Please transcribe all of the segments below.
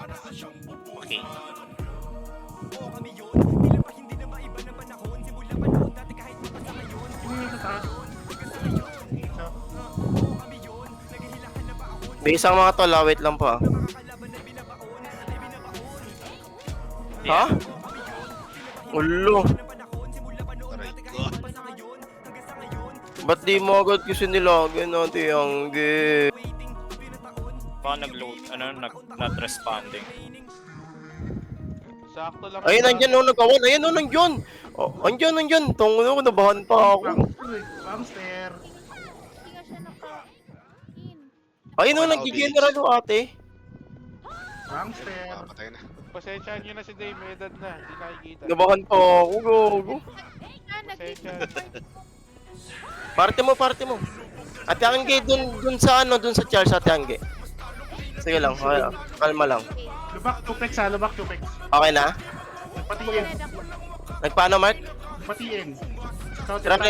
Okay. Base ang mga tol, wait lang po ah. Ha? Ulo. Aray ko. Ba't di mo agad kasi nilagyan natin yung game? Baka nag-load, not responding. Sakto lang. Ayun, nandyan oh, nagawan. Ayun oh, nandyan. Oh, andyan. Tungo, nabahan pa ako. Hamster. Hindi nga siya naka-in. Ayun oh, Wala, nag-general oh, ate. Hamster. Patay na. Pasensyahan nyo na si Dave, may edad na. Hindi nakikita. Nabahan pa ako, gogo. Pasensya. Party mo. Ate Angge, dun sa Charles, Ate Angge. Sige lang, kalma lang. Lubak, tupek sa lubak, tupek. Okay na? Nagpatiin. Nagpaano, Mark? Nagpatiin. Red.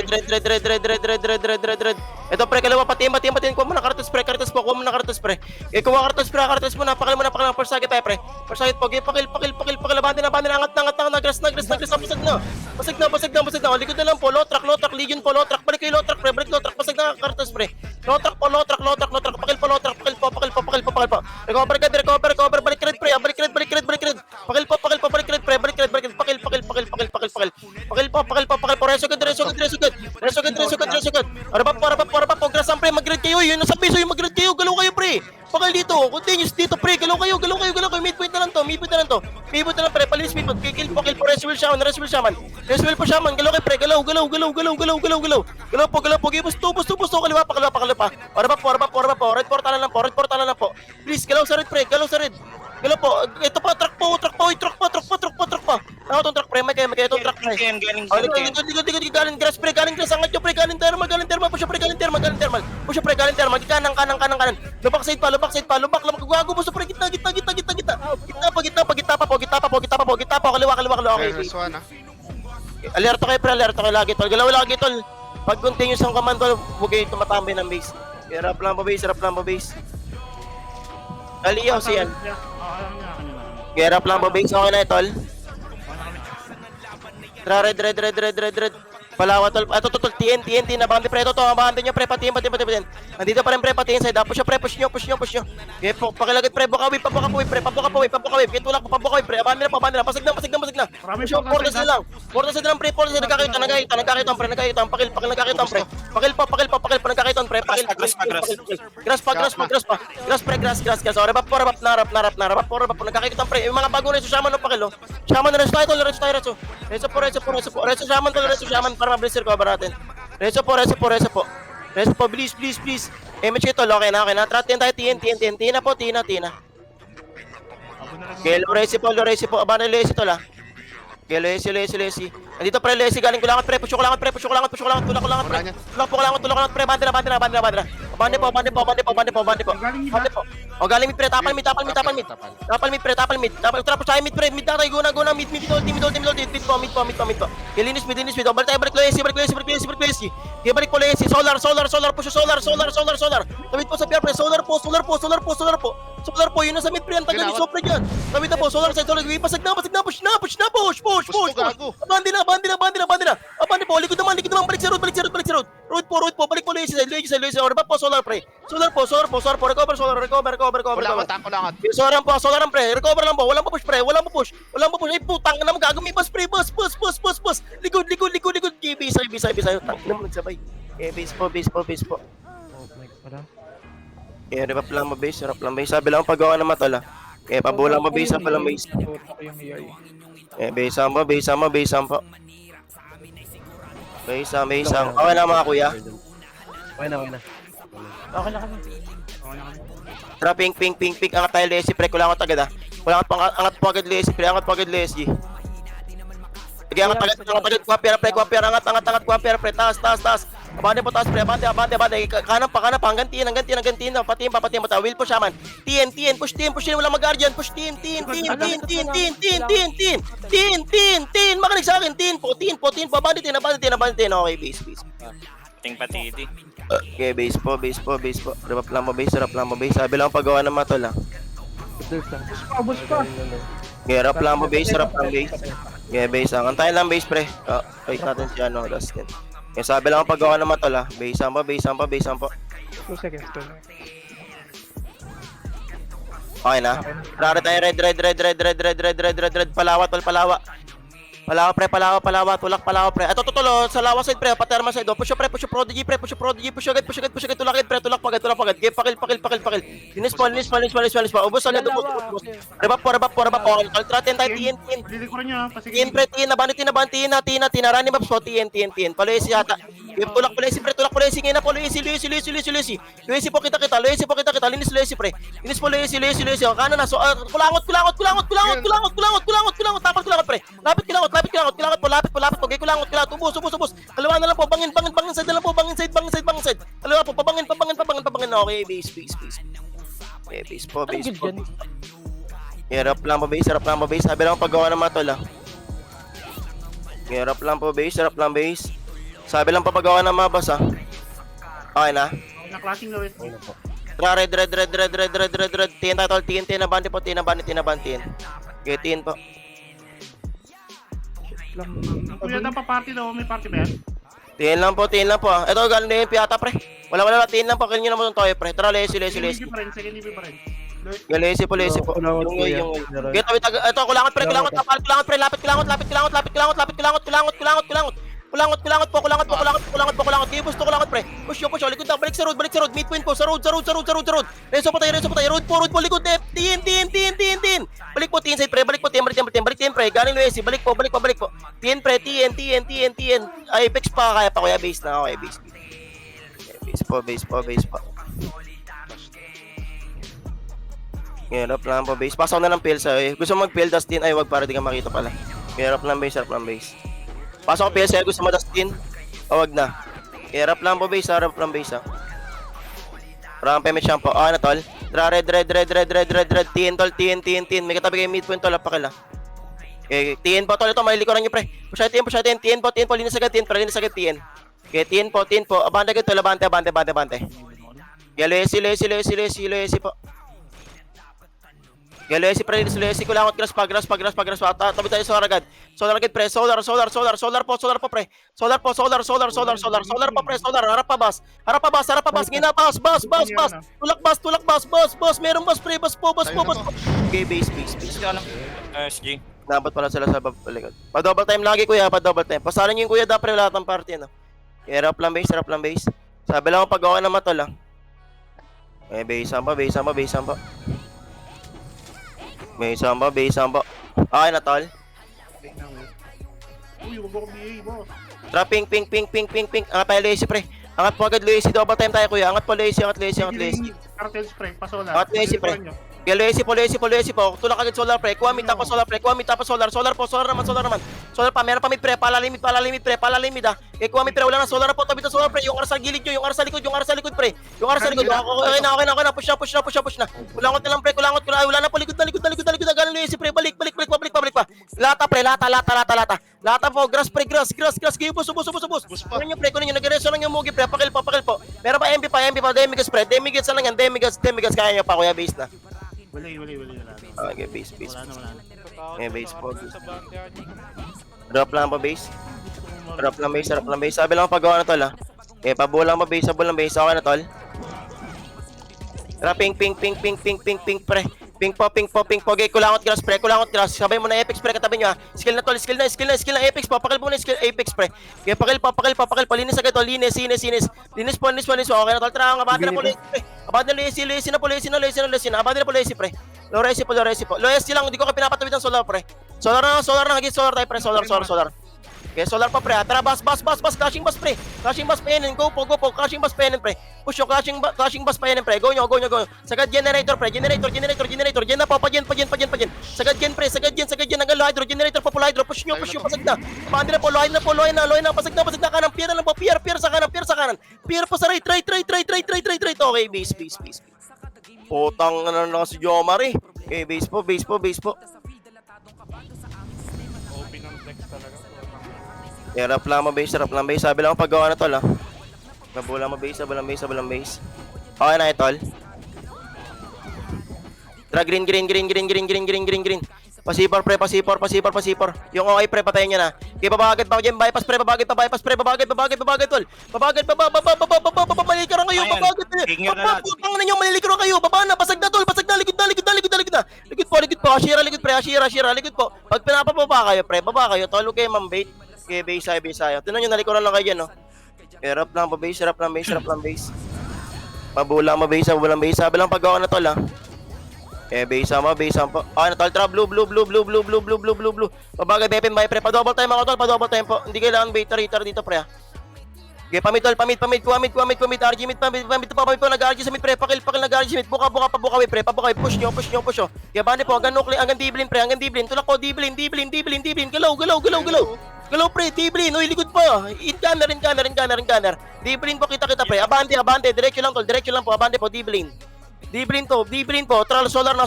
Ito pre, kalawa, patiin. Kuha mo na kartos pre. Kuha mo na kartos pre. Kuha kartos mo na. Pakil mo na. First target tayo pre. First target, pakil. Bandin na. Angat na. Grass na. Basag na. Likod na lang po. Low track. Legion po. Low track. Balik kayo low track pre. Basag na kartos pre. Low track. Pakil po. Recover. Balik red pre. Pakil po. Balik red pre. Pakil po. Reso good. Arabap po. Grass pre. Mag-red kayo. Yun nasa piso yung mag-red kayo. Galaw kayo pre. Pakil dito. Continuous dito pre. Galaw kayo. Midpoint na lang to. Pre. Palinis midpoint. Kill po. Reswell shaman. Galaw kayo pre. Galaw po. Gibus. Tubos. Kaliwa pa. Arabap po. Red portal lang po. Please, galaw sa red pre. Galaw po. Ito pa. Truck po. Nakatong truck pre. May itong truck pre. Galing Galing grass pre. Angat nyo pre. Galing thermal. Push pre. Galing thermal. Kanan. Lubak side pa. Lubak lang. Gago mo sa pre. Gitna pa. Kaliwa. Okay. There's one ah. Alerto kayo lagi tol. Galaw lagi tol. Pag continuous ang command tol, huwag kayo tumatambay ng base. Harap lang po base. Aliyo siyan. Harap lang po base. Okay na tol. Red. Palawa tol. Ito tol. TNT na bandi pre. Ito bandi nyo pre. Patiin. Nandito pa rin pre. Patiin side. Push nyo. Okay po. Pakilagad pre. Pabuka po. Get tulak po. Pabuka pre. Abandi na. Pasag na. Portas na lang pre. Nagkakita pre. Pakil pre. Nagkakita pre. Grass pa. Orap. Nagkakita pre. Yung mga bagong reso shaman no pakilo. Shaman na reso tayo. Reso shaman para mabilis recover natin. Reso po. Please. MH ito, okay na. Tratin tayo, TN na po. Gelo resi po. Abana lesi to la. Gelo lesi. Nandito pre lesi galing kulangan pre. Push ko langat pre. Tulak pre. Banda na. Bande po. O galing mid pre. Tapal mid. Trapos tayo mid pre. Mid na tayo. Guna. Mid. Mid po. Kilinis mid. Balik tayo. Balik lesi. Balik po lesi. Solar. Push solar. Tawid po sa pier pre. Solar po. Yun na sa mid pre. Ang tagal ni Sopre dyan. Tawid na po. Solar. Pasag na. Push na. Push. Bandi na. Abandi po. Likod naman. Balik sa road. Road po. Balik po lesi. Or ba po solar pre. Solar po. Recover. Langat. Solar pre. Recover lang po. Walang push pre. Ay putang na magagami bus pre. Bus. Likod. Bisa. Tang naman nagsabay. Base po. Harap lang mabase. Sabi lang paggawa na matala. Pabulang mabase pa lang base. Base po. Base. Okay na mga kuya. Okay na. Tara, pink. Angat tayo lesi, pre. Kulangot agad ah. Angat po agad lesi, pre. Sige, angat agad. Kuwapier. Angat, kuwapier, pre. Taas. Abante po, taas, pre. Abante. Kanan pa. Hanggang tin. Patiin mo tayo. Will po shaman. TN. Push. Wala mag-guardian. Push. TN. Makinig sa akin. TN po. Abante tin. Okay, base. Ting patidi. Okay, base po. Harap lang mo base. Sabi lang paggawa ng matol ah. Ubus pa. Hirap lang mo base, harap lang base. Yeah, base ang. Antayin lang base pre. Wait natin si ano, Dustin. Yung sabi lang ang paggawa ng matol ha. Base ang pa, base ang pa, base ang pa. 2 seconds to. Okay na. Rara tayo red. Palawa, tol, palawa. Palawa pre, palawa, tulak palawa pre. Ito tutulo sa lawa side pre, paterma side. Push pre, push prodigy, push agad, tulakid pre, tulak pagad. Game pakil. Linis pa. Ubos agad, ubos. Rebap po. Kaltratin tayo, TN. Palilikuran nyo, pasigil. TN pre, TN, nabanit, rani maps po, TN. Paloyesi yata. Game tulak paloyesi pre, ngayon na po, Loyesi. Loyesi po kita, linis Loyesi pre. Linis po Loyesi. Kanan na, so, kulangot, tapal kulangot pre. Lapit po, gay kulangot, ubos. Kalawa na lang po, bangin side na lang po, bangin side. Kalawa po, pabangin. Okay, base. Okay, base po. Hirap lang po base. Sabi lang paggawa ng matol ha. Hirap lang po base. Sabi lang paggawa ng mabas ha. Okay na. Na-clashing na wait. Tara, red. TN tatol, TN, nabante po, TN. Okay, TN po. Kuya na pa party daw, may party ba yan? TN lang po ha. Ito, galing na yung piyata pre. Wala, TN lang po, kill nyo naman itong toyo pre. Tara, lesi. Second EV pa rin. Lesi po. Yung ito, kulangot pre, lapit kulangot. Give us to kulangot pre. Push, likod na, balik sa road, midpoint po, sa road. Reso pa tayo, road po, likod, TN. Balik po, TN side pre, balik TN pre, galing Luesi, balik po. TN pre, TN. Ay, Apex pa, kaya pa kuya, base na, okay, base. Base po. Hirap lang po base. Pasok na ng pills gusto mo mag-pill Dustin? Ay wag para di ka makita pala. Hirap lang base. Pasok ko pills gusto mo Dustin? O wag na. Hirap lang po base ha. Parang payment shampoo. Okay na tol. Red. TN tol. May katabi kayo midpoint tol. Apakila. Okay. TN po tol. Ito malilikuran nyo pre. Push TN. TN po. Linis agad TN. TN. Okay. TN po. Abante agad tol. Abante. Lesi po. Galesi pre, Lesi kulangot grass pa. Tabi tayo solar agad pre, solar po pre. Solar po pre, harap pa bas. Ngina bas. Tulak bas. Merong bas pre, bas po. Okay, base. SG. Dapat pala sila sa balikod. Pa-double time lagi kuya, Pasalan niyo yung kuya dapre lahat ng party no. Harap lang base. Sabi lang pag okay na matol lang. Eh, base pa. May samba. Okay na tol. Uy, wag ako BA, boss. Tara, ping. Angat tayo Lazy pre. Angat po agad Lazy. Double time tayo kuya. Angat po Lazy. Cartel spray, pasola. Angat Lazy pre. Kaya Lazy po. Tulak agad solar pre. Kuha mid tapos solar pre. Solar naman. Solar pa. Meron pa mid pre. Palalimit ha. Kaya kuha mid pre. Wala na solar na po. Tabi na solar pre. Yung arsa gilid nyo. Yung arsa likod pre. Okay na. Push na. Kulangot na lang pre. Kulangot. Wala na po. Likod na. Galing Lazy pre. Balik pa. Lata pre. Lata po. Grass. Give us. Kunin nyo pre. Nag-reso lang yung mugi pre. Pakil po. Meron pa MP pa. Demigas pre. Demigas na lang yan. Demigas. Kaya nyo pa kuya base na. Wala. Okay, base. Wala na. Okay, base po. Drop lang pa base. Drop lang base. Sabi lang paggawa na tol ha. Okay, pabulang pa base. Okay na tol. Tara, ping pre. Ping po. Okay, kulangot grass pre. Sabay mo na Apex pre katabi nyo ha. Skill na Apex po. Pakil po na skill Apex pre. Okay, pakil. Linis agad tol. Linis po. Okay na tol. Tara, abad na po Lazy pre. Abad na Lazy na po. Abad na po Lazy pre. Low resi po. Low lang, hindi ko pinapatawid ng solar pre. Solar na, hagit solar tayo pre. Solar. Okay, solar pa pre. Tara, bas. Clashing bus pre. Pa yan. Go po. Clashing bus pa yan pre. Push yung clashing bus pa yan pre. Go nyo. Sagad generator pre. Generator. Gen na po. Pagyan. Sagad gen pre. Hanggang low hydro. Generator po. Full hydro. Push nyo. Pasag na. Pandi na po. Low na. Pasag na. Kanan. Pier na lang po. Pier sa kanan. Pier po sa right. Okay, base. Putang na lang si Jomar eh. Okay, base po. Open ang flex talaga. Harap lang base. Sabi lang paggawa na tol ha. Nabulang base. Okay na tol. Drag green. Pasipor pre, pasipor. Yung okay pre, patayin niya na. Okay, babagad pa dyan, bypass pre, babagad, tol. Babagad, malilikaran kayo, Ayan. babagad. Tingnan na natin. Putang na nyo, malilikaran kayo, baba na, basag na tol, likod na. Likod po, Ashira, likod pre, Ashira, likod po. Pag pinapababa kayo pre, baba kayo, tol, okay, ma'am, bait. Okay, base tayo. Tinan nyo, nalikuran lang kayo dyan, no. Okay, rap lang base. Pabulang base, sabi lang pag-gawa na tol, ha. Eh, base mo po. Ah, tol, tra, blue. Babagay, bepin, bay, pre. Pa-double time ako, tol, pa-double time po. Hindi kailangan bait, tar dito, pre, ha. Okay, pamit, tol, pamit, kuamit, RG, pamit po, nag-RG sa mid, pre, pakil, nag-RG sa mid, buka, pre, push nyo, oh. Okay, bani po, hanggang nukli, hanggang diblin, pre, tulak ko, diblin, galaw, pre, diblin, uy, likod pa, in-gunner, diblin po, kita, pre, abante, diretso lang, tol, po, abante po, diblin po, tral, solar.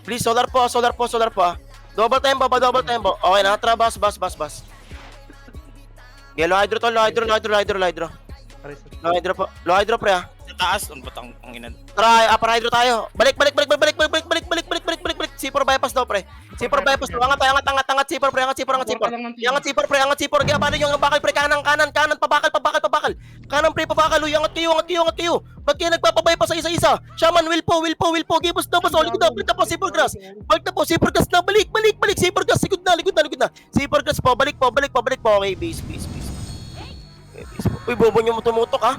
Please, solar po, ah. Double tempo. Okay na, tra, bas. Yellow hydro, tol, low hydro. Low hydro, pre, ah. Sa taas, ang batang ang ina. Try, upper hydro tayo. Balik. C4 bypass daw, pre. C4 bypass daw. Angat, C4, pre. Angat, C4. Kaya paano yung bakal, pre? Kanan, pabakal. Kanan, pre, pabakal. Uy, angat kayo. Ba't kayo nagpapabypass sa isa-isa? Shaman, will po. Gibos na ba? Solid na. Balik na po, C4 grass na. Balik. C4 grass, likod na. C4 grass po, balik po. Okay, base. Okay, base po. Uy, bobo nyo mo tumutok, ha?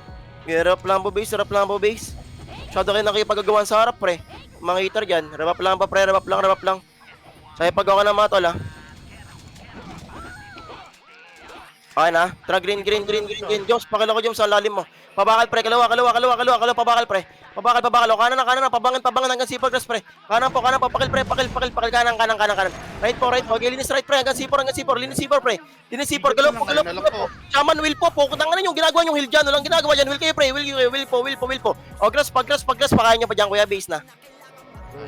Harap lang po, base. Masyado kayo nakipagagawan sa harap, pre. Mga hitter dyan. Rabap lang. Sa'yo pag-gawa ng mga tol, ha? Okay na. Tara, green. Joms, pakilako Joms sa lalim mo. Pabakal, pre. Kalawa. Pabakal, pre. Pabakal. O, kanan na. Pabangan hanggang C4 grass, pre. Kanan po. Pakil, pre. Pakil. Kanan. Right po. Okay, linis right, pre. Hanggang C4. Linis C4, pre. Linis C4. Galaw po. Shaman, will po. Kutangan na yung ginagawa yung hill dyan. Walang ginagawa dyan. Will kayo, pre. Will po. O, grass. Pakain nyo pa dyan, kuya. Base na. Go.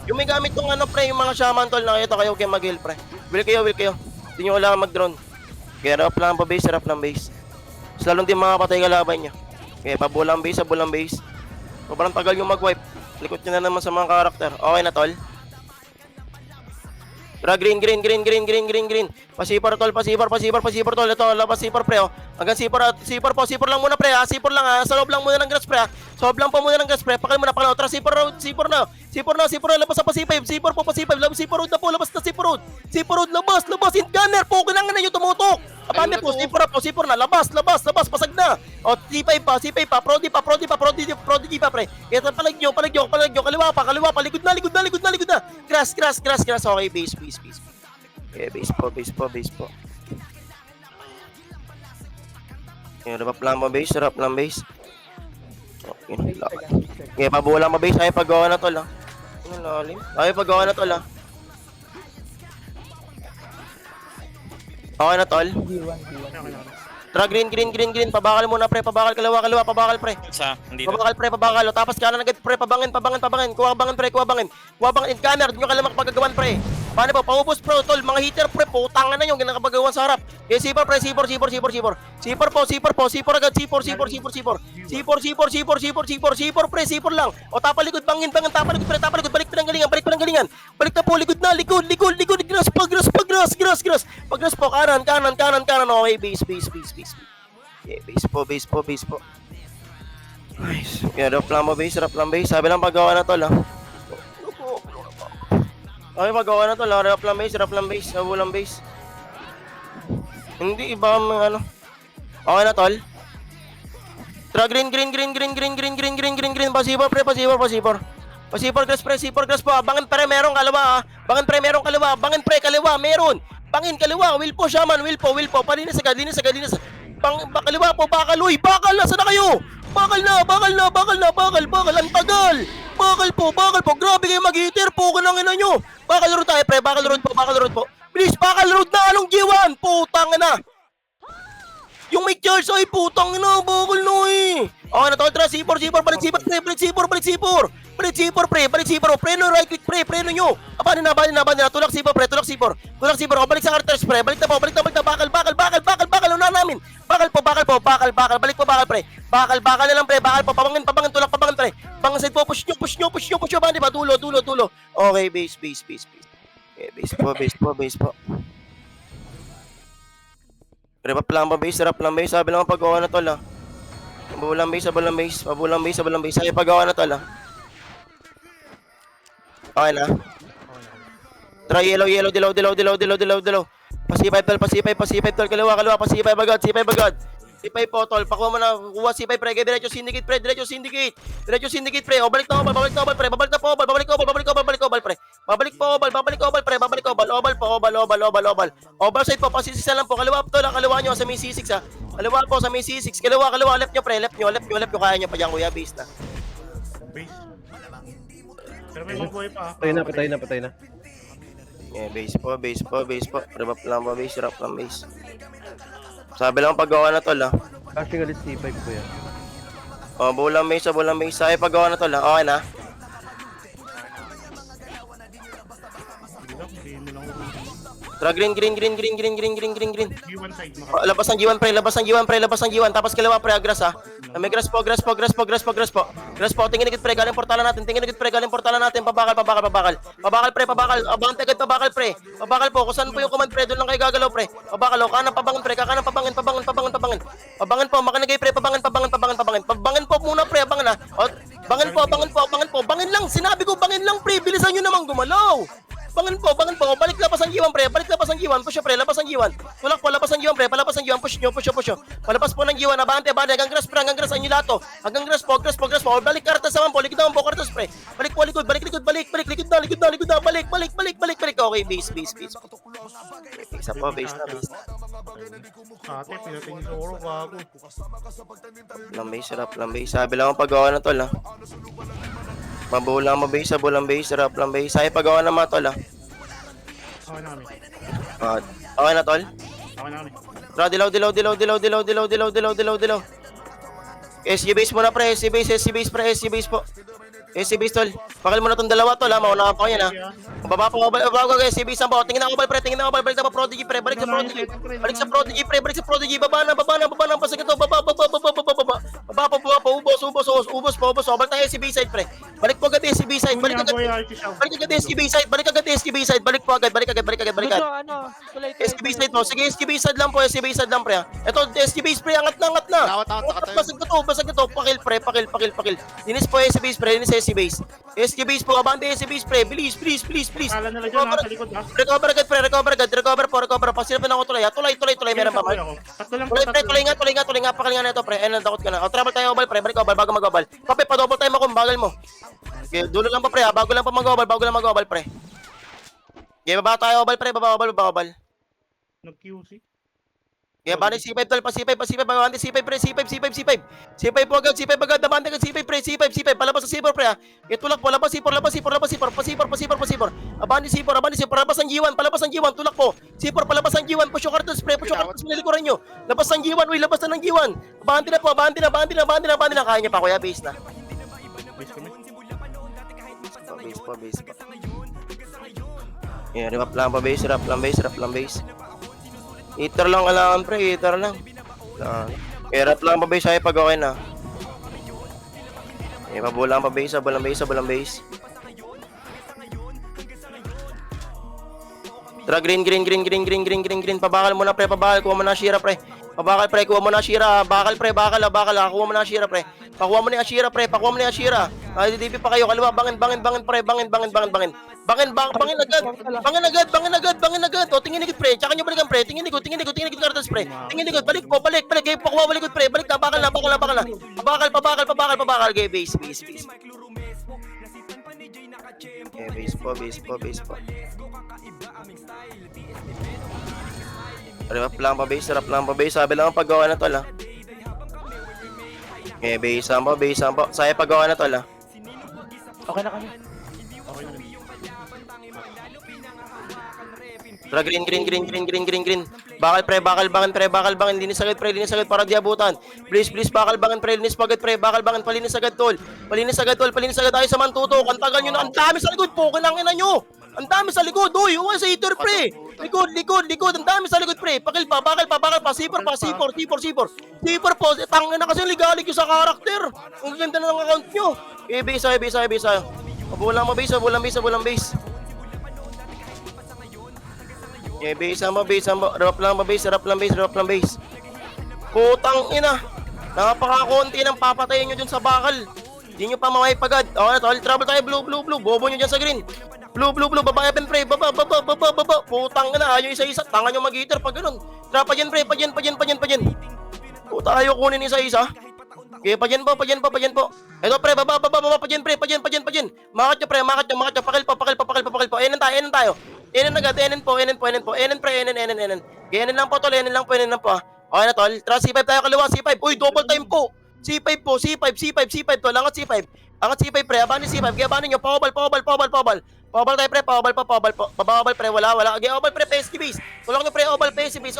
Yung may gamit tong ano, pre. Yung mga shaman, tol. Nakita kayo kay mag-heal, pre. Will kayo. Hindi nyo kailangan mag-drone. Kaya harap lang base. Slalong din makapatay kalaban nyo. Okay, pabulang base. Sobrang tagal yung mag-wipe. Likot nyo na naman sa mga karakter. Okay na, tol. Tara, green. Pasipar, tol. Ito, labas sipar, pre, oh. Hanggang sipar lang muna, pre, ha. Sipar lang, ha. Sa loob lang muna ng grass, pre, ha. Sa loob lang po muna ng grass, pre. Pakal muna. Tara, sipar na. Labas sa pasipay. Sipar road na po. Labas na sipar road. Labas. In gunner po. Kailangan na yung tumutok. Abante po. Sipar na. Labas. Pasag na. O, C5 pa. Prodi pa, pre. Ito, palag nyo. Kaliwa pa. Likod na. Grass. Okay, base. Okay, base po. Okay, rap lang base. Okay, pabulang mabase. Ay, paggawa na tol, ha. Okay na, tol. Tara, green. Pabakal muna, pre. Kalawa. Pabakal, pre. Sa, dito. Pabakal, pre. O, tapos kanan agad, pre. Pabangin. Kuha bangin, pre. In gunner. Doon nyo kailangan makapagagawan, pre. Paano po? Paubos, pro, tol. Mga hitter, pre. Putangan na yung ginakapagawan sa harap. Okay, sipar, pre. Sipar po. Sipar agad. Sipar, pre. Sipar lang. O, tapalikod. Bangin. Tapalikod, pre. Balik pa ng galingan. Balik na po. Likod. Grass. Pag-grass po. Kanan. Okay, base. Okay, base po. Nice. Okay, rap lang base. Sabi lang paggawa na tol, ha. Okay, magawa na to. Rap lang base. Sabulang base. Hindi, iba ang ano. Okay na, tol. Tara, green. Pasipor, pre. Pasipor, grass po. Bangin, pre, merong kaliwa, ha. Bangin, pre, kaliwa, meron. Bangin, kaliwa. Will po, shaman. Will po. Palinis agad. Kaliwa po, bakal. Uy, bakal. Nasaan na kayo? Bakal na. Ang tagal. Bakal po. Grabe kayo mag-hitter po. Kanangin nyo. Bakal road tayo, pre. Bakal road po. Please, bakal road na. Anong G1? Putang na. Yung may charge, ay putang na. Bakal na, eh. Okay na, tol. Tara, C4. Balik C4, pre. Preno, right click, pre. Preno nyo. Abanin na. Tulak C4, pre. O, balik sa carters, pre. Balik na. Bakal. Una namin. Bakal po. bakal po, bakal, balik po, bakal, pre. Bakal na lang, pre, bakal po, pabangin, tulak, pabangan, pre. Bangan side po, push nyo, bandi ba? Dulo. Okay, base. Okay, base po. Pre, pa base, sabi lang ang paggawa na tol, ah. Pabulang base. Sabi paggawa na tol, ah. Okay na. Try yellow, dilaw. Pasipay tol, kaliwa, pasipay agad. C5 po tol, pakuha mo na, kuha C5 pre, diretso syndicate pre. O, balik na obal pre, babalik na po obal, babalik obal pre. Babalik obal. Obal side po, pasisisan lang po, kaliwa po tol, kaliwa nyo sa may C6 ha. Kaliwa po sa may C6, kaliwa, left nyo pre, left nyo, kaya nyo pa dyan kuya, base na. Base. Pero may magbuhay pa. Patay na. Yeah, base po. Rap lang base. Sabi lang paggawa na tol, ah. Casting ulit C5 ko yan. Oh, bulang base. Sabi paggawa na tol, ah. Okay na. Hindi mo lang ulit. Tara, green. G1 side, maka. Labas ng G1 tapos kaliwa pre, agras ha. May grass po. Grass po, tingin agad pre, galing portalan natin. Pabakal. Abante agad, pabakal pre. Pabakal po, kung saan po yung command pre, doon lang kayo gagalaw pre. Pabakal, kanan pabangan pre, pabangin. Pabangan po, makinagay pre, pabangan. Pabangan po muna pre, abangan ha. O, bangan po. Bangin lang, sinabi ko bangin lang pre, bilisan nyo naman gumalaw. Bangan po. Balik labas ang G1 pre. Push pre, labas ang G1. Tulak po, labas ang G1 pre. Palabas ang G1, push nyo. Palabas po ng G1, abante. Hanggang grass ang nyo Hanggang grass po. Balik kartas naman po, likod naman po kartas pre. Balik po, likod, balik. Likod na. Balik. Okay, base. Isa po, base na. Ate, pinatingin sa oro, bago. Lambay. Sabi lang ang paggawa na tol, ha. Mabulang base, rap lang base. Sabi paggawa na mga tol, ha. Okay na kami. Okay na tol? Okay na kami. Tara, dilaw. SG base muna pre, SG base po. SG base tol. Pakal mo na tong dalawa tol, ha. Mauna pa yan, ha. Baba po, SG base ang po. Tingin na ako pre. Balik na pa Prodigy pre. Balik sa Prodigy. Baba na. Pasagin to. Baba. Ubos po. Balik tayo SG base side pre. Balik po agad SG base side. Balik agad SG base side. Balik po agad. SG base side po. Sige, SG base side lang pre. Ito, SG base pre. Angat na. Basag na to. Pakil. Dinis po SG base pre. SG base po. Abante SG base pre. Please. Kala nila dyan, nasa likod ha. Recover agad. Pasilapin ako tuloy. Tuloy. Meron pa ba? Tatlo lang. Tuloy nga. Pakal nga na ito pre. Ayun, takot ka na. O, travel tayo obal pre. Balik obal bago mag-obal. Pape, pa-double time ako. Bagal mo. Okay, dulo lang pa pre ha. Bago lang mag-obal pre. Okay, baba tayo obal pre. Baba obal. Nag-QC. Kaya bani C5 tol, pasipay, babante C5 pre, C5 po agad, babante agad C5 pre, C5, palabas sa C4 pre ha. Tulak po, labas C4, pasipor. Abante C4, palabas ang G1, tulak po. C4, palabas ang G1, push yung cartels pre, nilikuran nyo. Labas ang G1, labas na ng G1. Abante na, kaya niya pa kuya, base na. Base kami. Base pa. Yeah, rap lang base. Eater lang kailangan pre, eater lang. Rap lang pa base ay pag okay na. Pabulang pa base, balang base. Tara, green. Pabakal muna pre, kuha mo na Shira pre. Kuha mo na Shira. Bakal. Kuha mo na Shira pre. Pakuha mo na Shira. Ay, DP pa kayo. Kaliwa, bangin pre. Bangin agad. O, tingin agad pre. Tsaka nyo balikan pre. Tingin agad kartas pre. Balik. Kayo pakuha mo pre. Balik na, bakal na. Pabakal. Okay, base. Okay, base po. Rap lang pa base. Sabi lang ang paggawa na tol, ha. Okay, base ang po. Saya paggawa na tol, ha. Okay na kami. Tara, green. Bakal pre, bangin. Linis agad para di abutan. Please, bakal bangin pre, linis agad pre. Bakal bangin, palinis agad tol. Palinis agad tayo sa mantuto. Kantagan nyo na, ang dami sa likod po, kinangin na nyo. Ang dami sa likod, uy, uy, sa hitter, pre. Likod, ang dami sa likod, pre. Bakal pa. C4 po. Tangin na kasi ligalig yung sa karakter. Ang ganda na ng account nyo. Bisa. Mabulang base. Bisa mo. Rap lang base. Putang ina. Napakakunti ng papatayin nyo dun sa bakal. Hindi nyo pa mawipagad. Okay, tol, trouble tayo, blue. Bobo nyo dyan sa green. Blue, baba, Evan, pre. Baba. Putang ina, ayaw isa-isa. Tangan nyo mag-hitter pag ganun. Tara, pa dyan. Puta, ayaw kunin isa-isa. Okay, pa dyan po. Eto, pre, baba, pa dyan. Makat nyo, pre. Pakil po. Enan tayo. Enan agad, enan po. Enan, pre. Enan lang po, tol. Enan lang po. Okay na, tol. Tara, C5 tayo kaliwa, C5. Uy, double time po. C5 tol. Angat C5, pre. Abanin C5. Kaya abanin nyo. Pawabal. Pawabal tayo, pre. Pawabal po. Babawabal, pre. Wala. Okay, obal, pre. PSG base. Tulak nyo, pre. Obal, PSG base.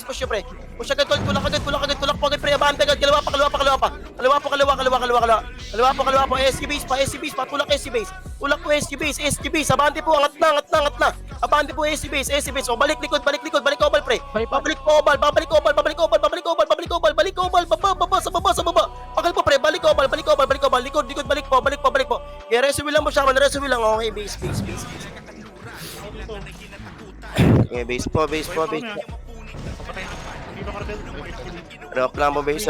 Push nyo, pre. Push agad, tol. Tulak po agad, pre. Abante agad. Kaliwa pa. Kaliwa po. SG base pa. Tulak SG base. Abante po. Angat na. Abante po SG base. O, balik likod. Balik obal, pre. Babalik obal. Balik obal. Baba. Sa baba. Pakal po, pre. Balik obal. Likod. Balik po. Kaya resume lang mo siya. Okay, base. Okay, base po. Papatay na. Dito cartel. Rap lang mo base.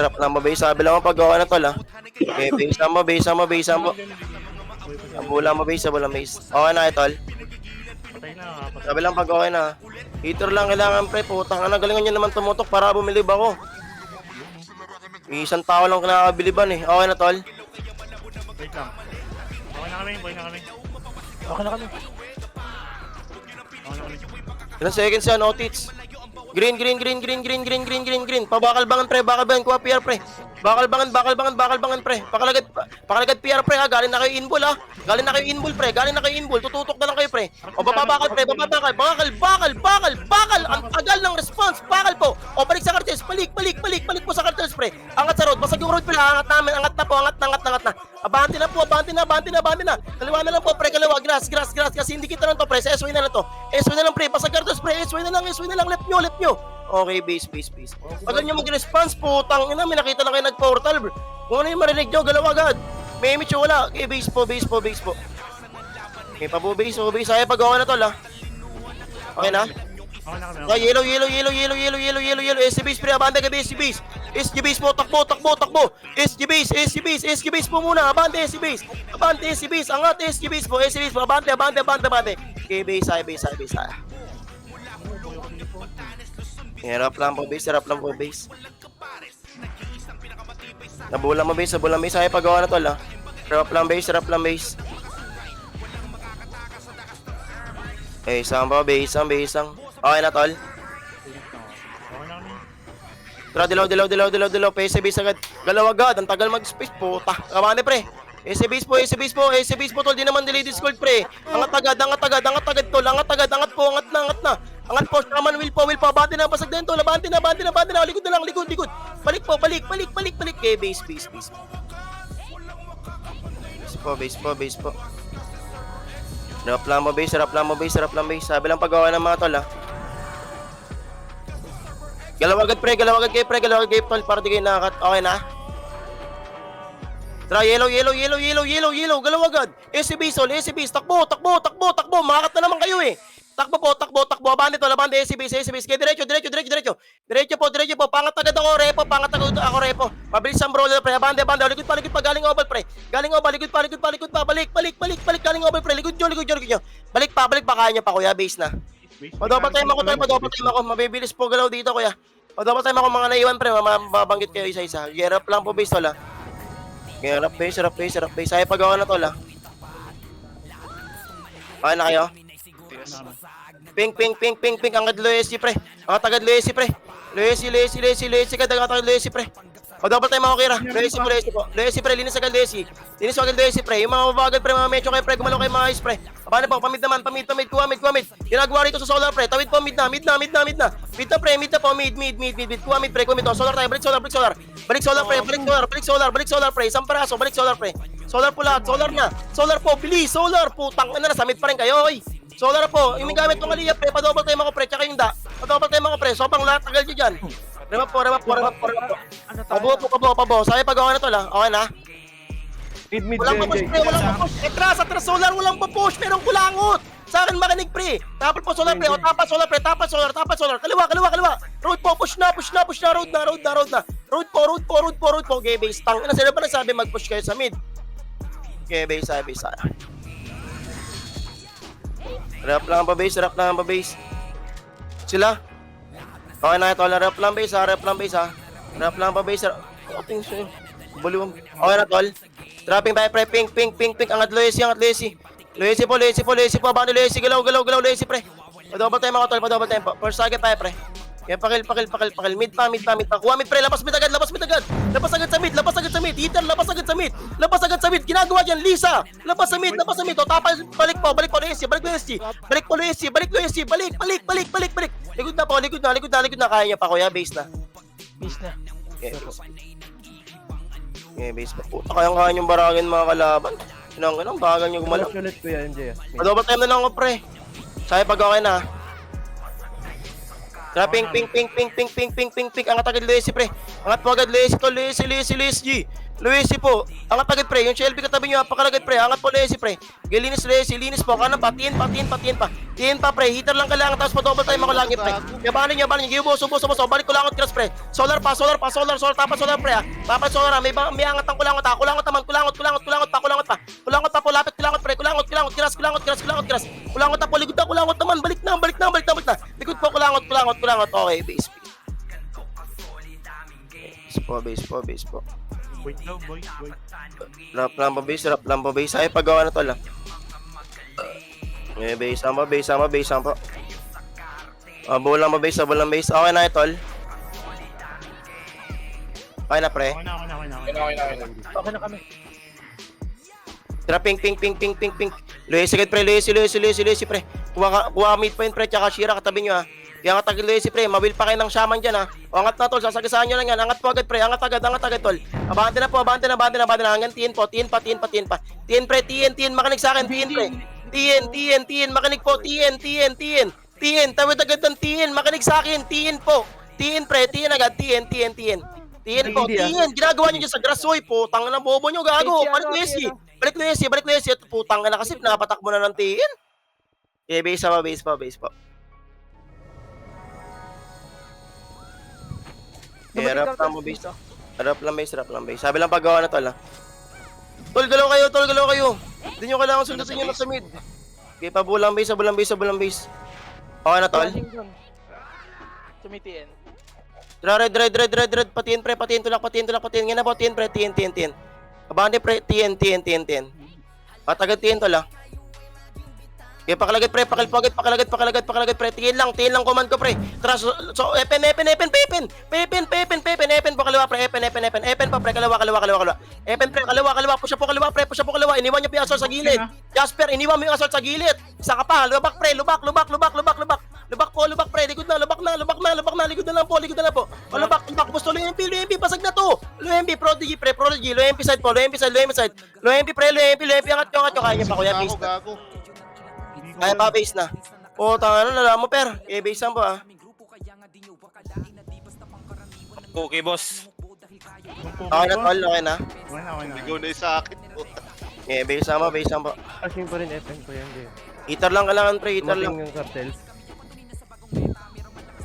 Sabi lang mo pag-gawa na tol, ha. Okay, base mo. Abula mo base. Okay na, tol. Patay na. Sabi lang pag okay na. Hitter lang kailangan, pre. Putang ina, galingan nyo naman tumutok para bumilib ako. Isang tao lang kinakabiliban eh. Okay na, tol. Wait lang. Okay na kami. Okay na kami. Ilang seconds yan, Otits? Green. Pabakal bangan, kuha PR, pre. Bakal bangan, pre. Pakalagad PR, pre, ha. Galing na kayo inbul, ha. Pre. Tututok na lang kayo, pre. O, babakal, pre. Bakal. Ang tagal ng response. Bakal po. O, balik sa cartels. Balik po sa cartels, pre. Angat sa road. Basag yung road, pre. Angat namin. Angat na. Abante na. Kaliwa na lang po, pre. Grass. Kasi hindi kita lang to, pre. Sa SY na lang to. SY na lang, pre. Basag cartels, pre. SY na lang. Left nyo. Okay, base. Pag nyo mag-response, putang ina, may nakita na kayo nag-portal, bro. Kung ano yung marinig nyo, galaw agad. May image nyo, wala. Okay, base po. Okay, pabu base. Ay, pag-gawa na tol, ha. Okay na? Okay, yellow. SG base, pre. Abante ka, SG base. SG base po, takbo. SG base po muna. Abante, SG base. Angat, SG base po. Abante. Okay, base. Hirap lang po base. Nabulang mo base. Ay, pag-gawa na tol, ha. Rap lang base. Eh, isang pa, base. Okay na, tol. Tara, dilaw. PC base agad. Galaw agad. Ang tagal mag-space, puta. Kamane, pre. AC base po, tol. Di naman delay discord, pre. Angat agad, tol. Angat na. Angat po, shaman, will po. Abante na, basag din, tol. Abante na. Likod na lang. Balik po. Okay, base. Base po. Rap lang mo base. Sabi lang pag-gawa ng mga tol, ha. Galaw agad kayo, tol, para di kayo nakakat. Okay na? Tara, yellow. Galaw agad. SC base, takbo. Makakat na naman kayo, eh. Takbo. Abante, tol. SC base. Kaya diretso po. Pangat agad ako, repo. Mabilis ang brawler, pre. Abante. Likod pa. Galing obal, pre. Likod pa. Balik. Galing obal, pre. Likod nyo. Balik pa. Kaya nyo pa, kuya. Base na. Madouble time ako. Mabibilis po galaw dito, kuya. Madouble time ako, mga naiwan, pre. Mabanggit kayo isa-isa. Gerap lang po, base, tol, ha. Gerap base. Ay, pag-gawa na, tol, ha. Okay na kayo? Ping. Angad Loesi, pre. Angat agad Loesi, pre. Loesi. Angat agad Loesi, pre. Madouble time ako, Kira. Loesi, pre. Linis agad Loesi, pre. Yung mga mabagal, pre. Mga medyo kayo, pre. Gumalaw kayo, mga ice, pre. Paano po? Pamid. Kuha mid. Ginagawa rito sa solar, pre. Tawid po, mid na. Mid na, pre. Mid po. Mid. Kuha mid, pre. Solar tayo. Balik solar, pre. Isang peraso. Balik solar, pre. Solar po lahat. Solar na. Solar po. Bilis. Solar. Putang na. Nasa mid pa rin kayo, oy. Solar po, yung gamit kong aliya, pre, pa-double time ako, pre, tsaka yung da. Pa-double time ako, pre, sobrang lahat, tagal nyo dyan. Remap po. Pabo. Sabi pag okay na to lang, okay na? Mid, Walang pa-push, pre, walang pa-push. Atras, solar, walang pa-push, merong kulangot. Sa akin makinig, pre. Tapos po solar, pre, o tapas solar. Kaliwa. Road po, push na, road na. Road po. Okay, base, tang. Ano, sino ba nagsabi mag-push kayo sa mid? Okay, base. Rap lang pa base. Sila? Okay na ito, rap lang base ha. Rap lang pa base. Ating siya. Baliwang. Okay na tol. Dropping by pre, pink. Angat Loesi. Loesi po. Bando Loesi, galaw, Loesi pre. Pa-double time ako tol, po. First target pa pre. Kaya pakil. Mid pa. Kuha mid pre, labas mid agad. Labas agad sa mid. Heater, labas agad sa mid. Ginagawa dyan, Lisa. Labas sa mid. O tapal, balik po, Loesi. Balik. Likod na. Kaya niya pa, kuya, base na. Okay, base pa. Puta, kaya niyong barangin mga kalaban. Inang, bagal niyo gumalaw. Ulit ko yan, MJ. Pa-double time na lang ako, pre. Sabi pag okay na. Ping. Angat agad Loesi, pre. Angat po agad Loesi to. Loesi po. Angat agad, pre. Yung Shelby katabi nyo, pakalagad, pre. Angat po Loesi, pre. Linis po. Kanan pa. Tiin pa, pre. Heater lang kailangan. Tapos pa-double time ako lagi, pre. Yabanin nyo. Gibuso. Balik ko langot, cross, pre. Solar pa. Tapos solar, pre. Tapos solar, may angat ang kulangot, ha. Kulangot pa. Kulangot po. Lapit kulangot, pre. Kulangot. Kiras. Kulangot pa po. Kulangot naman. Balik na. Likod po, kulangot. Okay, base. Base po. Wait lang, boy. Rap lang pa base. Ay, paggawa na to lang. May base ang pa. Bulang pa base. Okay na ito. Okay na, pre. Okay na. Okay na kami. Tira, ping. Loesi agad, pre. Loesi, pre. Kuha mid point, pre. Tsaka Shira, katabi nyo, ha. Kaya angat agad Loesi, pre. Mabil pa kayo ng shaman dyan, ha. O, angat na, tol. Sasagasaan nyo lang yan. Angat po agad, pre. Angat agad, tol. Abante na. Hanggang tiin pa. Tiin, pre. Tiin. Makinig sa akin. Tiin, pre. Tiin. Makinig po. Tiin. Tawid agad ng tiin. Makinig sa akin. Tiin po. Tiin, pre. Tiin agad. Tiin po. Tiin. Ginagawa nyo dyan sa grass, oy. Putang na bobo nyo. Gago. Balik Loesi. Putang na kasi. Napatak mo na ng tiin. Okay, base pa. Harap lang base. Sabi lang paggawa na tol, ha. Tol, galaw kayo. Hindi nyo kailangan sundutin nyo na sa mid. Okay, pabulang base. Okay na tol. Tumitiin. Red. Patiin, pre. Tulak. Ngayon na po, tiin, pre. Tiin. Abante, pre. Tiin. Patagal tiin tol, ha. Okay, pakalagad, pre. Pakalagad, pre. Tiin lang command ko, pre. Tara, so, epen po, kaliwa, pre. Epen pa, pre. Kaliwa. Epen, pre. Kaliwa. Push po, kaliwa. Iniwan niyo po yung assault sa gilid. Jasper, iniwan mo yung assault sa gilid. Isa ka pa. Lubak, pre. Lubak, pre. Likod na. Likod na lang po. O, lubak. Gusto Loempi. Pasag na to. Loempi, Prodigy. Loempi side. Loempi, pre. Angat nyo. Kaya niya pa, kuya. Base na. Gago. Kaya pa, base na. O, tanga na. Nalaman mo, per. Base na po, ha. Okay, boss. Okay na, tol. Okay na. Ligaw na yung sa akin. Base na po. Asking pa rin FM ko yan, MJ. Heater lang kailangan, pre. Heater lang. Mating yung cartel.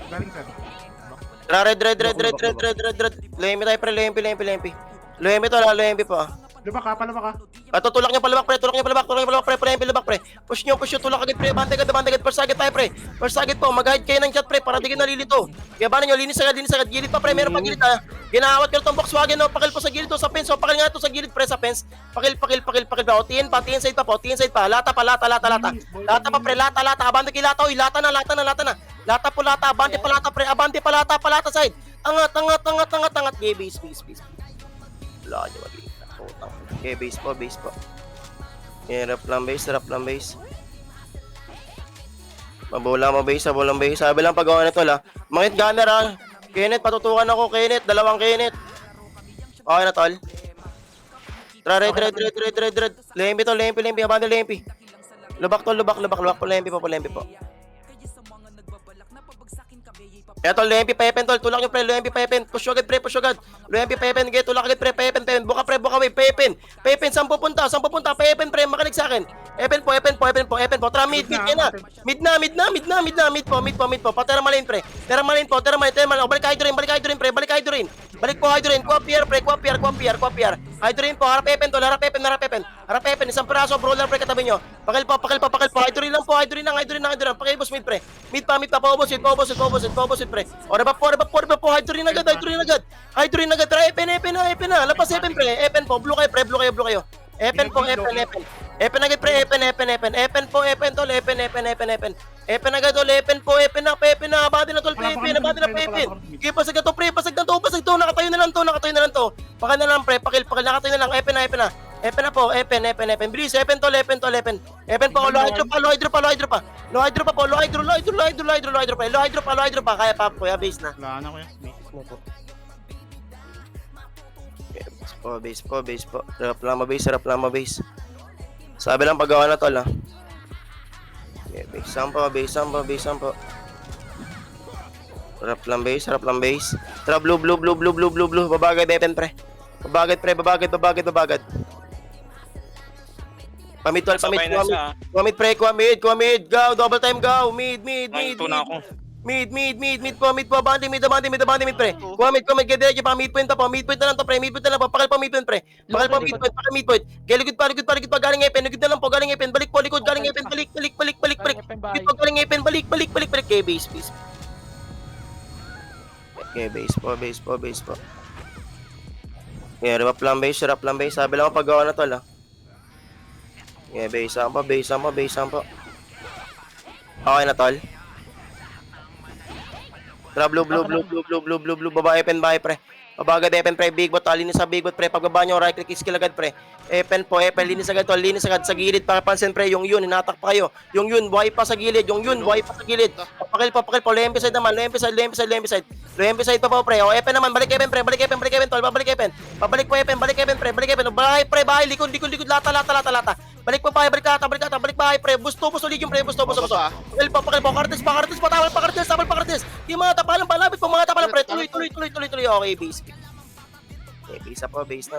Galing ka. Tara, red. Loempi tayo, pre. Loempi. Loempi po, ah. Lubak ka. Tulak niyo palabak, pre. Lubak, pre. Push nyo. Tulak agad, pre. Bante agad. First target tayo, pre. Po. Mag-hide kayo ng chat, pre. Para di kayo nalilito. Yabanan nyo. Linis agad. Gilid pa, pre. Meron pa gilid, ha. Ginawat ko itong Volkswagen, no. Pakil po sa gilid, sa fence. Pakil nga ito sa gilid, pre. Sa fence. Pakil. O, tiin side pa. Lata pa, pre. Lata. Abante kay lata, oy. Lata na. Lata po. Abante pa, lata, pre. Abante pa, lata side. Angat. Okay, base. Wala nyo mag-iit. Okay, base po. Rap lang base. Mabulang base. Sabi lang pag-gawa na tol, ha. Mangit gunner, ha. Kenneth, patutukan ako. Dalawang Kenneth. Okay na tol. Tara, red. Lempi. Abante Lempi. Lubak po, Lempi po. Eto, Lempi Pepen, tol. Tulak nyo, pre. Lempi Pepen. Push agad, pre. Lempi Pepen. Get, tulak agad, pre. Pepen. Buka, wave. Pepen, saan pupunta? Pepen, pre. Makinig sa akin. Epen po. Tara, mid na. Mid po. Patera malin, pre. Tera malin. O, balik hydro rin. Balik po, hydro rin. Kuapier. Hydro rin po. Harap Pepen. Isang piraso, brawler, pre, katabi nyo. Pakil po. Hydro rin lang. Pakil, boss, mid, pre. Mid pa. Paubos, pre. O, reba po. Hydro rin agad. Tara, Epen na. Lapas, Epen, pre. Epen po. Blue kayo. Epen po. Epen agad, pre. Epen po, tol. Epen agad, tol. Epen na. Abadi na, tol. Epen. Okay, pasag na to, pre. Pasag to. Nakatayo na lang to. Pakil na lang, pre. Pakil. Nakatayo na lang. Epen na. Epen na po. Epen. Bilis. Epen, tol. Epen po. Low hydro pa. Low hydro pa. Kaya pa, kuya. Base na. Wala na ko yan. Base po. Sarap lang mabase. Sabi lang paggawa na, tol, ha. Okay, base sampo. Sarap lang base. Tara, blue. Babagad, Epen, pre. Babagad. Pamid, tol. Kuamid, pre. Go. Double time, go. Mid. Ito na ako. Mid po, abante, mid, pre. Kuamid, get ready pa, mid point na lang to, pre. Pakal pa mid point, pre. Pakal mid point. Ligod pa, galing Epen, balik po, likod, galing Epen, balik. Dito, galing Epen, balik. Okay, base, please. Okay, base po. Yeah, sarap lang base. Sabi lang ako paggawa na, tol, ha. Yeah, base sampo. Okay na, tol. Tara, blue. Baba, Epen, pre. Babagad, Epen, pre. Big bot, linis sa big bot, pre. Pagbaba nyo, right click, skill agad, pre. Epen, linis agad, tol. Sa gilid, papansin, pre. Yung yun, hinatak pa kayo. Yung yun, buhay pa sa gilid. Pakil po. Lempi side naman. Lempi side pa po, pre. O, Epen naman. Balik, Epen, tol. Babalik, Epen. Balik, pre. Bahay. Likod. Lata. Balik po, bahay. Balik, bahay, pre. Busto, ligyung, pre. Busto. Pakil po. Kartes. Tawal. Yung mga tapalan, palapit po, mga tapalan, pre. Tuloy. Okay, base. Okay, base na.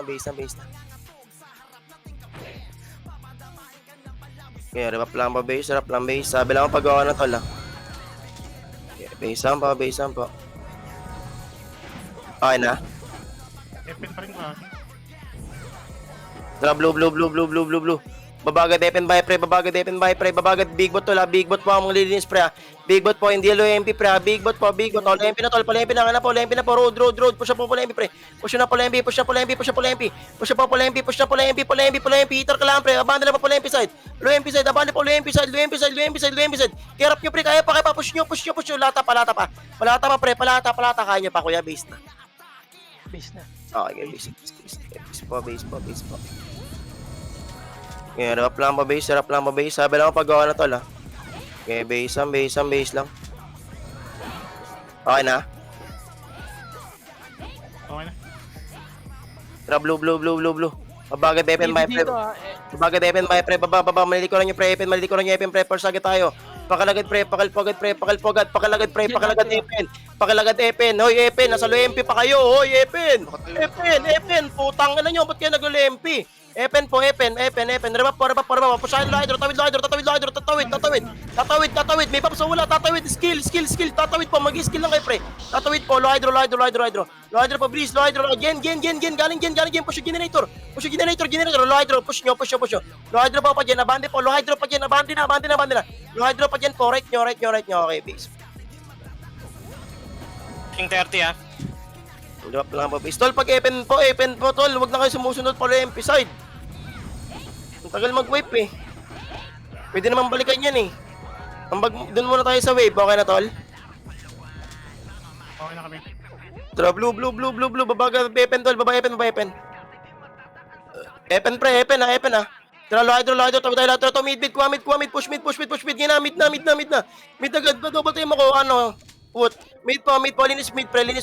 Okay, rap lang base. Sabi lang ako paggawa na, tol, ha. Okay, base po. Okay na. Epen pa rin ko, ha. Tara, blue. Babagad, Epen, babagad, big bot, tol, ha. Big bot po ang mga lilinis, pre, ha. Big bot po, hindi yellow MP, pre, ha. Big bot, Lempi na, tol. Palempi na po, road. Push na po, Lempi, pre. Push na po, Lempi. Hitter ka lang, pre. Abanda na po, Lempi side. Lempi side. Kirap nyo, pre. Kaya pa. Push nyo. Lata pa, pre. Kaya nyo pa, kuya. Base na. Okay, base po. Okay, rap lang base. Sabi lang ako paggawa na, tol, ha. Okay, base lang. Okay na. Tara, blue. Babagad, Epen, pre. Baba. Malilikuran nyo, pre. Epen, pre. First agad tayo. Pakalagad, pre. Pakalagad, Epen. Hoy, Epen. Nasa Lempi pa kayo. Hoy, Epen. Putang ina nyo. Ba't kayo nag-Lempi? Epen. Reba po. Pusahin lo hydro. Tatawid. May papasa wala. Tatawid. Skill. Tatawid po. Mag-skill lang kayo, pre. Tatawid po. Lo hydro. Lo hydro pa, breeze. Lo hydro. Gen. Galing gen. Push yung generator. Lo hydro. Push nyo. Lo hydro pa dyan. Abante po. Lo hydro pa dyan. Abante na. Lo hydro pa dyan po. Right nyo. Okay, base. King 30, ha. Drop lang po. Pistol pag Epen po, tol. Huwag na kayo sumusunod pa rin MP side. Ang tagal mag-wave, eh. Pwede naman balikan yan, eh. Doon muna tayo sa wave. Okay na, tol? Okay na kami. Tara, blue. Babaga, Epen, tol. Baba, Epen. Epen, pre. Epen, ha. Tara, lo hydro. Tawid tayo lahat. Tara, mid. Push mid. Gina, mid na. Mid agad. Double time ako. Put. Mid po. Linis mid. Mid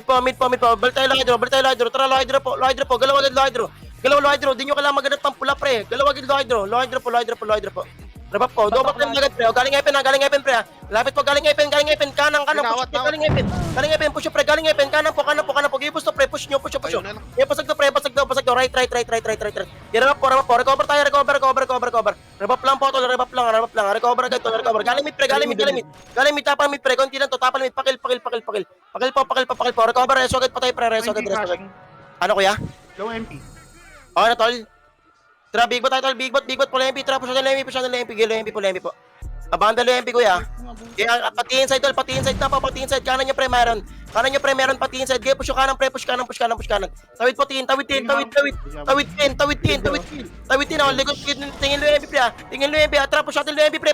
po. Balik tayo lo hydro. Tara, lo hydro po. Galaw agad lo hydro. Galaw low hydro, di nyo kailangan maganap ng pula pre. Galaw agad low hydro. Low hydro po. Rep up po. Dobak lang agad pre. O, galing Epen pre. Lapit po, galing Epen. Kanang, push pre, galing Epen, push pre, galing Epen. Kanan po. Give us to pre, push nyo. Ayun na lang. Yeah, pasag to pre, pasag to. Right. Yeah, rep up po. Recover tayo, recover. Rep up lang po, tol. Rep up lang. Recover agad, tol. Recover. Galing mid pre. Galing mid, tapang mid pre. Konti lang to, tapang mid. Pakil po. Recover, reso agad pa tayo pre, reso agad. Ano kuya? Low MP. Okay na tol. Tara, big bot tayo tol, big bot, pulempi, tara, push na lempi, pulempi po. Abanda lempi kuya. Kaya pati inside tol, pati inside, kanan nyo pre, meron, pati inside, kaya push kanan pre, push kanan. Tawid po, tawid 10, ako, likod, tingin lempi pre, tara, push natin lempi pre,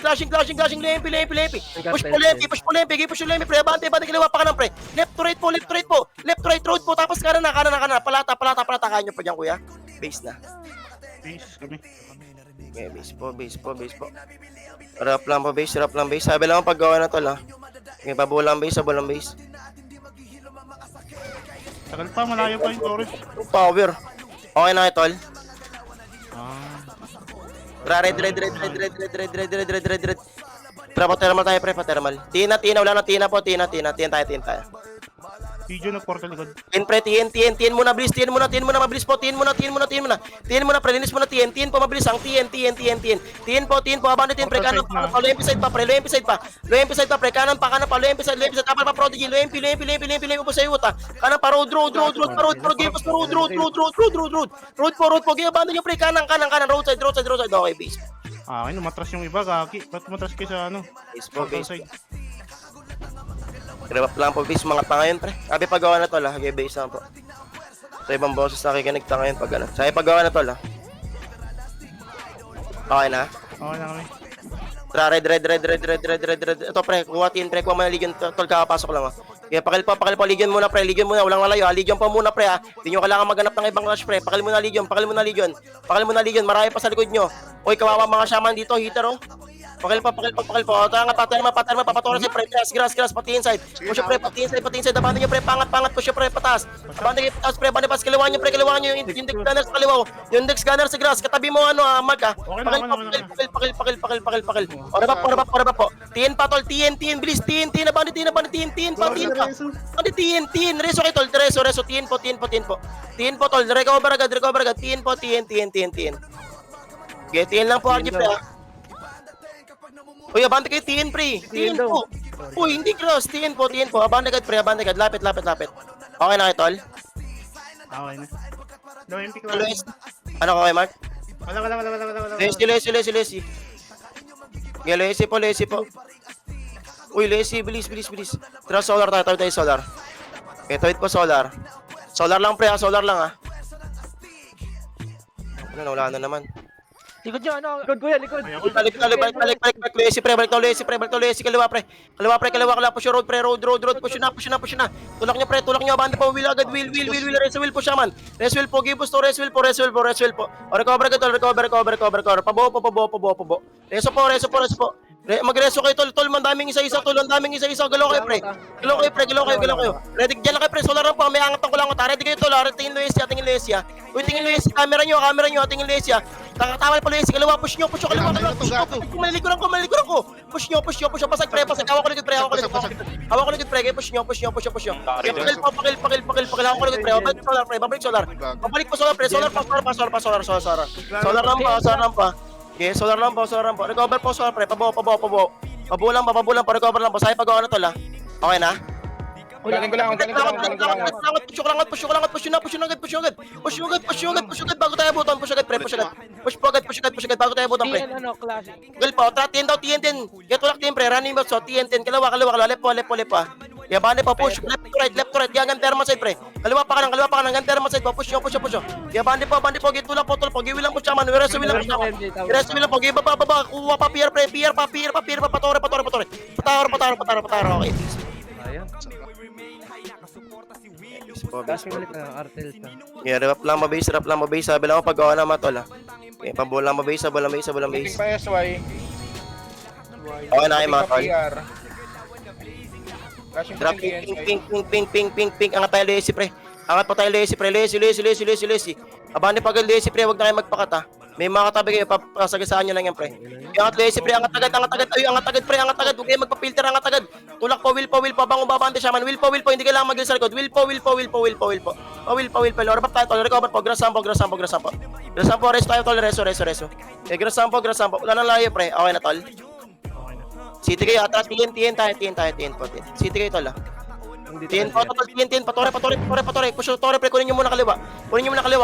clashing, lempi. Push po lempi, push lempi pre, abante, kaliwa pa kanan pre, left to right road po, tapos kanan na, palata, kaya nyo pa dyan kuya, base na. Base kami. Okay, base po. Rap lang base. Sabi lang ang paggawa na tol ha. Okay, pabulang base. Tagal pa, malayo pa yung storage. Power. Okay na tol. Ah. Red. Tara, pa-thermal tayo pre, pa-thermal. Tina, wala na tina po, tina tayo. Video na portal likod. TN muna, bilis, mabilis po, TN muna, prelinis muna, TN po, mabilis, ang TN po, abang TN, pre, kanan pa, low MP side pa, pre, kanan pa, low MP side, tapal pa, prodigy, low MP po sa yuta, kanan pa, road, game po, road po, game, abang nyo, pre, kanan, roadside, okay, base. Ah, okay, matras yung iba, gagi. Ba't matras kayo sa ano? Portal side. Grab lang po, base, mga pa ngayon, pre. Sabi paggawa na tol, ha, okay, base lang po. Sa ibang boses nakikinig ta ngayon pag ano. Sabi paggawa na tol, ha. Okay na? Okay na kami. Tara, red. Ito pre, kuha mo na Legion, tol, kakapasok lang ha. Kaya pakil po, Legion muna pre, walang lalayo ha. Legion po muna pre ha. Hindi nyo kailangan maganap ng ibang clash pre. Pakil muna Legion, marami pa sa likod nyo. Uy, kawawa mga shaman dito, hitter oh. Pakil po. Tanga, paterma, papatora si pre, grass, pati inside. Push pre, pati inside, abandon nyo pre, pangat, push pre, patas. Abandon nyo patas pre, pas, kaliwa nyo yung dex gunner sa kaliwa. Yung dex gunner sa grass, katabi mo ano, Mark ha. Pakil. Oraba po. TN pa tol, TN, bilis, TN, abandon TN pa. Abandon TN, reso kay tol, reso, TN po. TN po tol, recover agad, TN po, TN. Okay, TN lang po, RG pre ha. Uy, abante kayo, TN pre. TN po. Uy, hindi cross. TN po. Abante agad pre, lapit. Okay na kayo, tol? Okay na. Low MP ko. Ano ko kay Mark? Wala. Lazy. Okay, lazy po. Uy, lazy, bilis. Tara, solar tayo solar. Okay, tawid po solar. Solar lang pre, solar lang ha. Ano, wala na naman. Likod nyo, ano? Likod kuya, likod. Balik, lazy pre, balik to lazy, kaliwa, push your road pre, road, push na. Tulak nyo, abante po, wheel agad, wheel, reswheel po siya man. Reswheel po, give us to reswheel po. O, recover agad, recover. Pabuo po. Reso po. Magreso kayo, tol, man, daming isa-isa, galaw kayo, pre. Ready, dyan lang kayo, pre, solar lang po, may angatan ko lang, ready kayo, tol, tingin Luis, Uy, tingin Luis, camera nyo, tingin Luis, Tawal pa Luis, kaliwa, push nyo, kaliwa, malilikuran ko, push nyo, pasag, hawak ko ligid, pre, push nyo, pakil, hawak ko ligid, pre, babalik solar, pre, solar lang pa, okay, solar lang po, recover po, solar pre, pabuo lang po, recover lang po, sabi pagawa na tol ha, okay na? Galing ko lang. Push agad, bago tayo buton, push agad, bago tayo buton, pre. Classic. Gal pa, TN daw, TN. Get tulak TN, pre, running back, so TN, kalawa, left po. Yabane pa, push, left to right, gangan terma side, pre. Kaliwa pa ka nang, gangan terma side, push nyo. Yabane po, get tulak po, giwi lang po siya man, reso lang po, give baba, kuha pa, PR, patore, okay. Ayan. Kasi ulit na artel pa. Yeah, rap lang mabase, sabi lang ako paggawa na matol ha. Okay, pabulang mabase, bulang base. Pa SY. Okay na kayo mga tol. Drop ping. Angat tayo lazy pre. Lazy. Abante pag Lazy pre, wag na kayo magpakata. May mga katabi kayo, pasagasaan nyo lang yan, pre. Angat Lazy pre, angat agad, ay, angat agad, pre, angat agad. Huwag kayo magpa-filter, angat agad. Tulak po, will po, abang babante siya man. Will po, hindi kailangan mag-il sa likod. Will po. Lord, tayo, tol, recover po, grass sampo. Grass sampo, rest tayo, tol, reso. Okay, grass sampo. Wala nang layo, pre. Okay na, tol. City kayo, atras, TN po. City kayo, tol, TN po, patore. Push, tore, pre, kunin nyo muna kaliwa.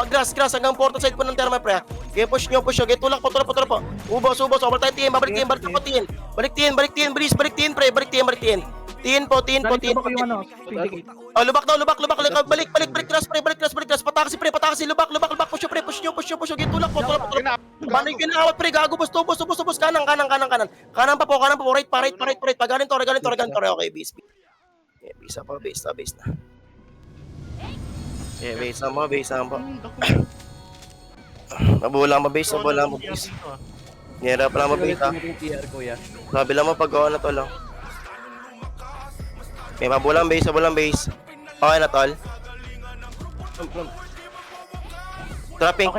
Grass, hanggang portal side po ng terma, pre. Okay, push nyo. Okay, tulak po. Ubos, over tayo, TN, babalik TN. Balik TN, bilis, balik TN, pre, balik TN. TN po. Oh, lubak, balik, grass, patakasin, lubak, push nyo. Okay, tulak po. Banay kinawat, pre, gago, bus, kanan pa po, right pa, pagaling tore, okay, base. Okay, base na. Okay, base na po. Mabulang mo base. Hirap lang mo base, ha. PR, kuya. Sabi lang mo pag-on na to lang. Okay, mabulang base. Okay na, tol. Tara, ping.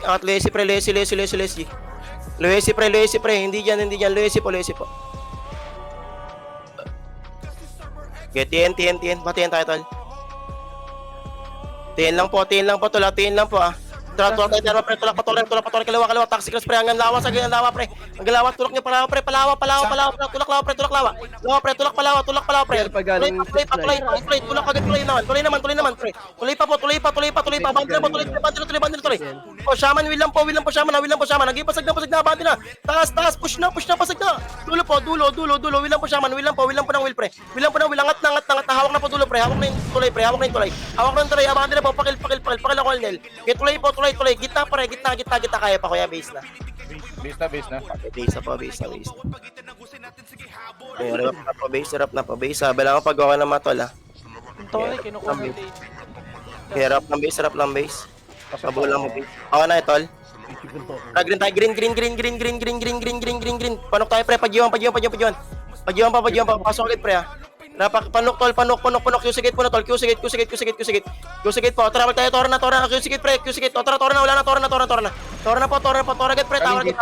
Angat, Lazy, pre, Lazy. Lazy, pre, hindi dyan, Lazy po. Okay, TN. Patiyan tayo, tol. TN lang po, tol. TN lang po, ah. Tara, tulak pa, kaliwa, taxi cross, pre, hanggang lawa, pre. Hanggang lawa, tulak nyo, palawa, pre, palawa, tulak lawa, pre. Tulak palawa, pre. Tulak agad, tuloy naman, pre. Tuloy pa, bandila, tuloy. Oh, shaman, will lang po, shaman. Nagipasag na, bandi na. Taas, push na, pasag na. Dulo, will lang po, shaman, will lang po ng will, pre. Angat, hawak na po dulo, pre. Hawak na yung tuloy. Abandi na po, pakil ako, Nel. Okay, tuloy po, gitna, pre, gitna, kaya pa, kuya, base na. Base na. Base na. Okay, harap na po, base. Sabi lang ako pag okay na matol, ha. Harap lang base. Kabulang mo base. Okay na, tol. Green tayo, green. Panok tayo, pre, pagyuhan. Pasok ulit, pre, ha. Panok, Q-sigate po na, tol. Q-sigate po. Travel tayo, tora na. Q-sigate, pre. Tora na, wala na, tora po. Tora agad, pre. Tower agad.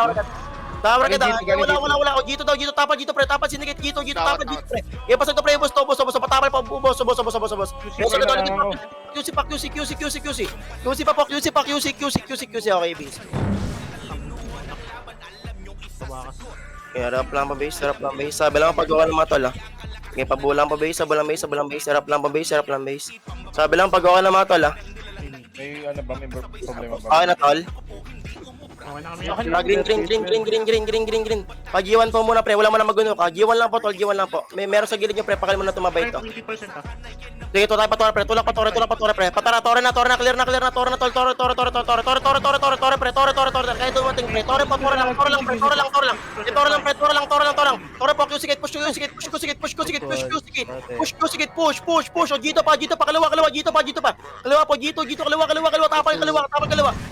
Wala. O, Gito, tapad, pre. Tapad, syndicate, Gito, tapad, pre. Pasag to, pre. Ubos, patapal pa, ubos. QC pa. Okay, base. Okay, harap lang pa, base. Sabi lang pag okay na matol, ha. Okay, pabulang pa base, harap lang pa base. Sabi lang pag okay na mga tol, ha. May ano ba, may problema ba? Okay na, tol. Okay na kami. Green. Pag-iwan po muna, pre, wala mo na maguno ka. Giwan lang po, tol, May meron sa gilid nyo, pre, pakal mo na tumabay to. 20%, ha. Sige, ito tayo pa, pre, tulak pa, pre. Patara, tore na, clear na, tore, pre. Kahit dumating, pre, tore lang, po, Q-sigate, push. O, Gito pa, kaliwa, kaliwa po, Gito, kaliwa, tapal, kaliwa.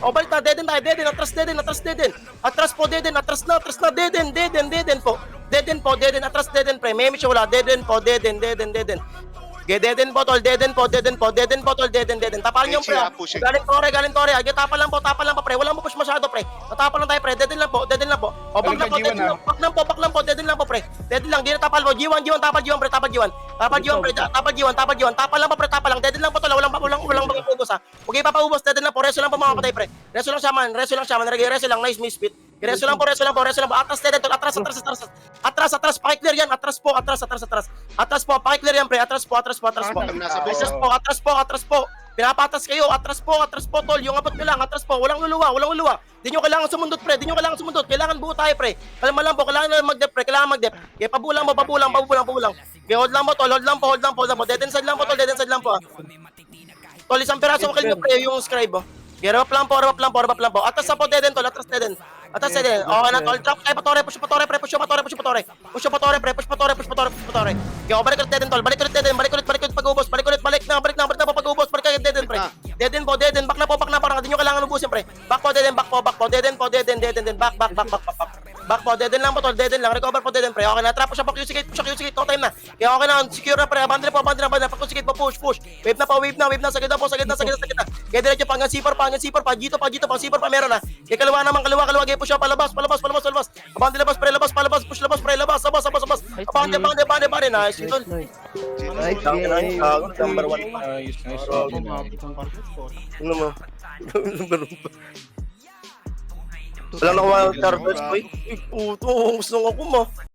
O, balik na, dead end, atras po, atras na, dead end po, atras, pre, may siya wala, dead end po, dead end. Okay, dead end po, tol, tapal nyo, pre, galing tore, tapal lang po, pre, wala mo push masyado, pre, natapal lang tayo, pre, dead end lang po, o, back lang po, dead end lang po, pre, di na tapal mo, G1, tapal, pre, tapal, lang po, pre, dead end lang po, tol, walang pag-ubos, ha, okay, papaubos, dead end lang po, reso lang po, mga patay, pre, reso lang, shaman, reso lang, nice misfit, reso lang po, atras, dead end, tol, atras, pakiclear yan, atras po, pakiclear yan, pre, atras po, pinapatas kayo, atras po, tol, yung abot nyo lang, atras po, walang luluwa, di nyo kailangan sumundot, pre, kailangan buo tayo, pre, kalma lang po, kailangan mag-dep, pre, kaya pabulang, kaya hold lang po, tol, dead end side lang po, tol, isang piraso kill nyo, pre, yung scribe, kaya rabap lang po, atras na po, dead end, tol, atras, okay na, tol, drop tayo, push pa, pre, push pa, kaya balik ulit, dead end, tol, balik ulit, pag-ubos, balik na, pag-ubos, dead end, pre, dead end, back na po, parang hindi nyo kailangan ubusin, pre, back po, dead end, back, dead end, dead end lang po, tol, recover po, dead end, pre, okay na, trap po siya, Q-sigate, no time na, kaya okay na, secure na, pre, abandon na, pag-Q-sigate po, push, wave na, sagid na, kaya Kaya diretso pa hanggang sipar pa, Gito pa, sipar pa, meron na. Kaya kaliwa naman, kaliwa, kaya push siya, palabas. Abante labas, pre, labas, push labas, pre, labas. Abante, nice, idol. Nice game. Number 1. Nice. Mabit ang party ko. Ano mo? Walang nakuha ng Chargers, boy. Uy, puto, gusto ako mo.